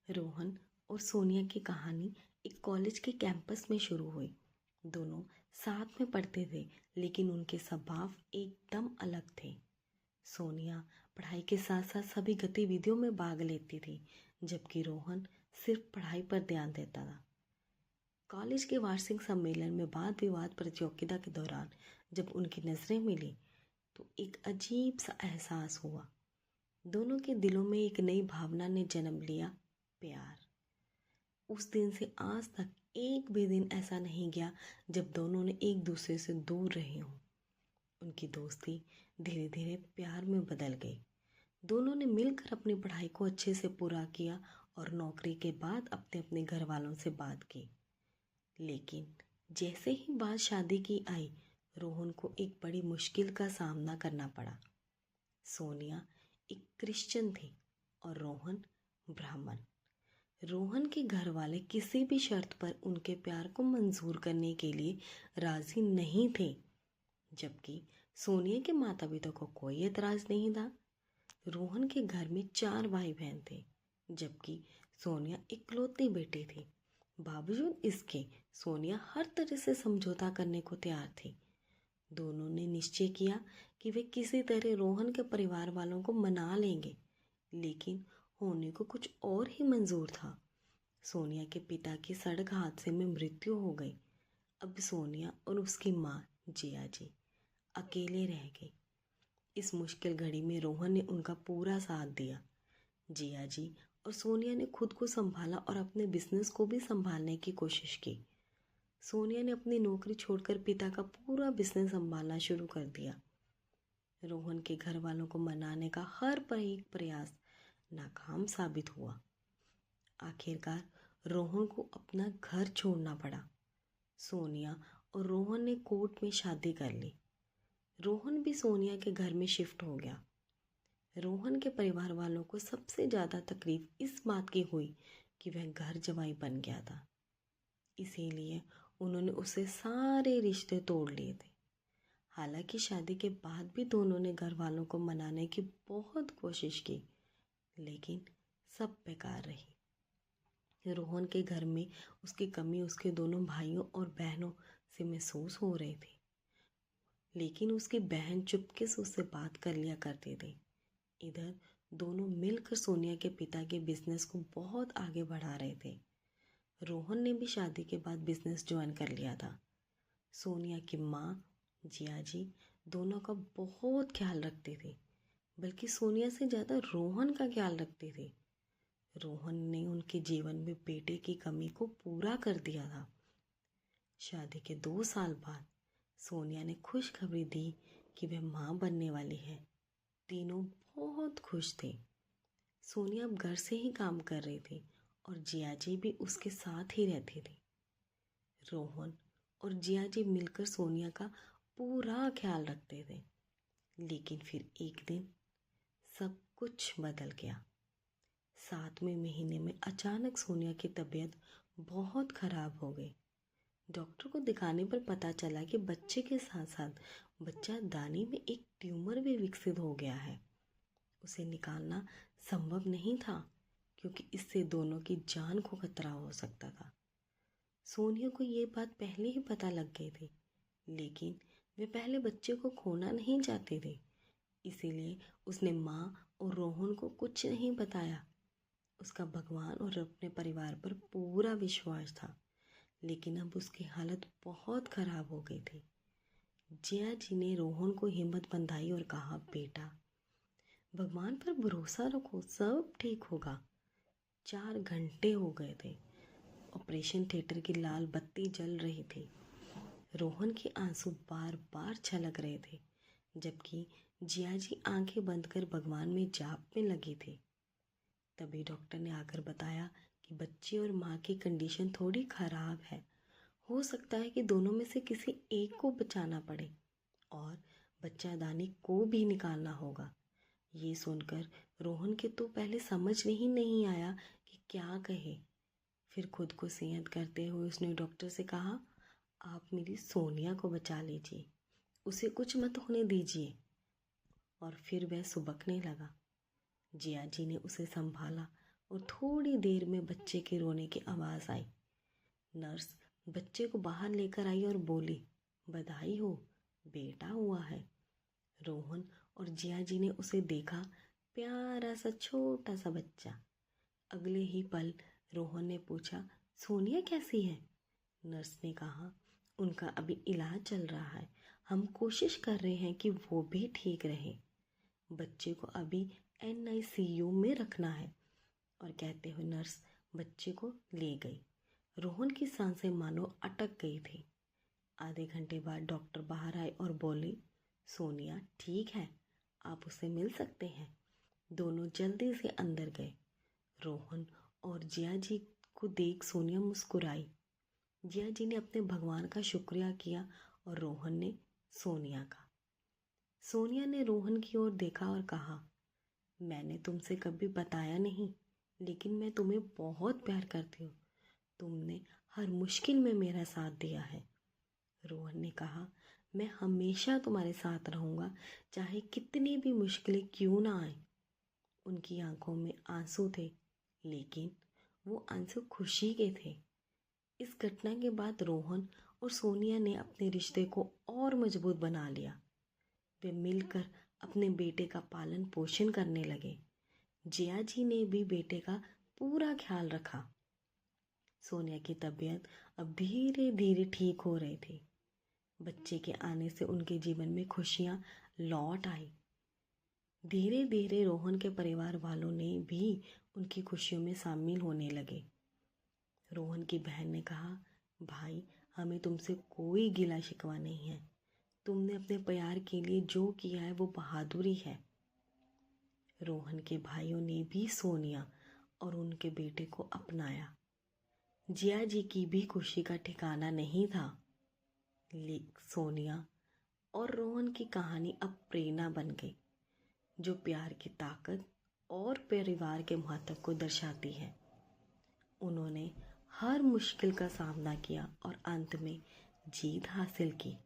रोहन और सोनिया की कहानी एक कॉलेज के कैंपस में शुरू हुई। दोनों साथ में पढ़ते थे, लेकिन उनके स्वभाव एकदम अलग थे। सोनिया पढ़ाई के साथ साथ सभी गतिविधियों में भाग लेती थी, जबकि रोहन सिर्फ पढ़ाई पर ध्यान देता था। कॉलेज के वार्षिक सम्मेलन में वाद विवाद प्रतियोगिता के दौरान जब उनकी नज़रें मिली तो एक अजीब सा एहसास हुआ। दोनों के दिलों में एक नई भावना ने जन्म लिया, प्यार। उस दिन से आज तक एक भी दिन ऐसा नहीं गया जब दोनों ने एक दूसरे से दूर रहे हों। उनकी दोस्ती धीरे धीरे प्यार में बदल गई। दोनों ने मिलकर अपनी पढ़ाई को अच्छे से पूरा किया और नौकरी के बाद अपने अपने घर वालों से बात की। लेकिन जैसे ही बात शादी की आई, रोहन को एक बड़ी मुश्किल का सामना करना पड़ा। सोनिया एक क्रिश्चियन थी और रोहन ब्राह्मण। रोहन के घर वाले किसी भी शर्त पर उनके प्यार को मंजूर करने के लिए राजी नहीं थे, जबकि सोनिया के माता पिता को कोई एतराज नहीं था। रोहन के घर में 4 भाई बहन थे, जबकि सोनिया इकलौती बेटी थी। बावजूद इसके सोनिया हर तरह से समझौता करने को तैयार थी। दोनों ने निश्चय किया कि वे किसी तरह रोहन के परिवार वालों को मना लेंगे, लेकिन होने को कुछ और ही मंजूर था। सोनिया के पिता की सड़क हादसे में मृत्यु हो गई। अब सोनिया और उसकी माँ जिया जी अकेले रह गई। इस मुश्किल घड़ी में रोहन ने उनका पूरा साथ दिया। जिया जी और सोनिया ने खुद को संभाला और अपने बिजनेस को भी संभालने की कोशिश की। सोनिया ने अपनी नौकरी छोड़कर पिता का पूरा बिजनेस संभालना शुरू कर दिया। रोहन के घर वालों को मनाने का हर एक प्रयास नाकाम साबित हुआ। आखिरकार रोहन को अपना घर छोड़ना पड़ा। सोनिया और रोहन ने कोर्ट में शादी कर ली। रोहन भी सोनिया के घर में शिफ्ट हो गया। रोहन के परिवार वालों को सबसे ज़्यादा तकलीफ इस बात की हुई कि वह घर जमाई बन गया था, इसीलिए उन्होंने उससे सारे रिश्ते तोड़ लिए थे। हालांकि शादी के बाद भी दोनों ने घर वालों को मनाने की बहुत कोशिश की, लेकिन सब बेकार रही। रोहन के घर में उसकी कमी उसके दोनों भाइयों और बहनों से महसूस हो रही थी, लेकिन उसकी बहन चुपके से उससे बात कर लिया करती थी। इधर दोनों मिलकर सोनिया के पिता के बिजनेस को बहुत आगे बढ़ा रहे थे। रोहन ने भी शादी के बाद बिजनेस ज्वाइन कर लिया था। सोनिया की माँ जिया जी दोनों का बहुत ख्याल रखती थी, बल्कि सोनिया से ज़्यादा रोहन का ख्याल रखती थी। रोहन ने उनके जीवन में बेटे की कमी को पूरा कर दिया था। शादी के 2 साल बाद सोनिया ने खुशखबरी दी कि वह माँ बनने वाली है। तीनों बहुत खुश थे। सोनिया अब घर से ही काम कर रही थी और जिया जी भी उसके साथ ही रहती थी। रोहन और जिया जी मिलकर सोनिया का पूरा ख्याल रखते थे। लेकिन फिर एक दिन सब कुछ बदल गया। 7वें महीने में अचानक सोनिया की तबीयत बहुत खराब हो गई। डॉक्टर को दिखाने पर पता चला कि बच्चे के साथ साथ बच्चा दानी में एक ट्यूमर भी विकसित हो गया है। उसे निकालना संभव नहीं था, क्योंकि इससे दोनों की जान को खतरा हो सकता था। सोनिया को ये बात पहले ही पता लग गई थी, लेकिन वे पहले बच्चे को खोना नहीं चाहती थी, इसीलिए उसने माँ और रोहन को कुछ नहीं बताया। उसका भगवान और अपने परिवार पर पूरा विश्वास था, लेकिन अब उसकी हालत बहुत खराब हो गई थी। जिया जी ने रोहन को हिम्मत बंधाई और कहा, बेटा भगवान पर भरोसा रखो, सब ठीक होगा। 4 घंटे हो गए थे। ऑपरेशन थिएटर की लाल बत्ती जल रही थी। रोहन के आंसू बार बार छलक रहे थे, जबकि जिया जी आंखें बंद कर भगवान में जाप में लगी थी। तभी डॉक्टर ने आकर बताया कि बच्चे और माँ की कंडीशन थोड़ी खराब है। हो सकता है कि दोनों में से किसी एक को बचाना पड़े और बच्चादानी को भी निकालना होगा। ये सुनकर रोहन के तो पहले समझ नहीं आया कि क्या कहे। फिर खुद को संयत करते हुए उसने डॉक्टर से कहा, आप मेरी सोनिया को बचा लीजिए, उसे कुछ मत होने दीजिए। और फिर वह सुबकने लगा। जिया जी ने उसे संभाला और थोड़ी देर में बच्चे के रोने की आवाज़ आई। नर्स बच्चे को बाहर लेकर आई और बोली, बधाई हो, बेटा हुआ है। रोहन और जिया जी ने उसे देखा, प्यारा सा छोटा सा बच्चा। अगले ही पल रोहन ने पूछा, सोनिया कैसी है? नर्स ने कहा, उनका अभी इलाज चल रहा है, हम कोशिश कर रहे हैं कि वो भी ठीक रहे। बच्चे को अभी NICU में रखना है। और कहते हुए नर्स बच्चे को ले गई। रोहन की सांसें मानो अटक गई थी। आधे घंटे बाद डॉक्टर बाहर आए और बोले, सोनिया ठीक है, आप उसे मिल सकते हैं। दोनों जल्दी से अंदर गए। रोहन और जिया जी को देख सोनिया मुस्कुराई। जिया जी ने अपने भगवान का शुक्रिया किया और रोहन ने सोनिया का। सोनिया ने रोहन की ओर देखा और कहा, मैंने तुमसे कभी बताया नहीं, लेकिन मैं तुम्हें बहुत प्यार करती हूँ। तुमने हर मुश्किल में मेरा साथ दिया है। रोहन ने कहा, मैं हमेशा तुम्हारे साथ रहूँगा, चाहे कितनी भी मुश्किलें क्यों ना आए। उनकी आंखों में आंसू थे, लेकिन वो आंसू खुशी के थे। इस घटना के बाद रोहन और सोनिया ने अपने रिश्ते को और मजबूत बना लिया। वे मिलकर अपने बेटे का पालन पोषण करने लगे। जिया जी ने भी बेटे का पूरा ख्याल रखा। सोनिया की तबीयत अब धीरे धीरे ठीक हो रही थी। बच्चे के आने से उनके जीवन में खुशियां लौट आई। धीरे धीरे रोहन के परिवार वालों ने भी उनकी खुशियों में शामिल होने लगे। रोहन की बहन ने कहा, भाई हमें तुमसे कोई गिला शिकवा नहीं है। तुमने अपने प्यार के लिए जो किया है वो बहादुरी है। रोहन के भाइयों ने भी सोनिया और उनके बेटे को अपनाया। जिया जी की भी खुशी का ठिकाना नहीं था। सोनिया और रोहन की कहानी अब प्रेरणा बन गई, जो प्यार की ताकत और परिवार के महत्व को दर्शाती है। उन्होंने हर मुश्किल का सामना किया और अंत में जीत हासिल की।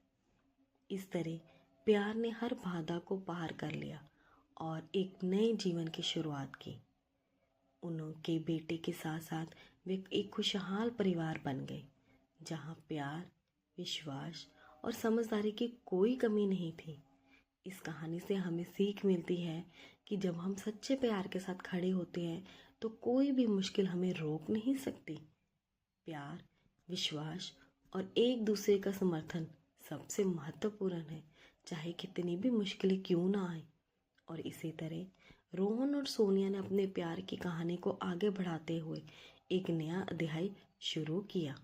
इस तरह प्यार ने हर बाधा को पार कर लिया और एक नए जीवन की शुरुआत की। उनके बेटे के साथ साथ वे एक खुशहाल परिवार बन गए, जहां प्यार, विश्वास और समझदारी की कोई कमी नहीं थी। इस कहानी से हमें सीख मिलती है कि जब हम सच्चे प्यार के साथ खड़े होते हैं तो कोई भी मुश्किल हमें रोक नहीं सकती। प्यार, विश्वास और एक दूसरे का समर्थन सबसे महत्वपूर्ण है, चाहे कितनी भी मुश्किलें क्यों ना आए। और इसी तरह रोहन और सोनिया ने अपने प्यार की कहानी को आगे बढ़ाते हुए एक नया अध्याय शुरू किया।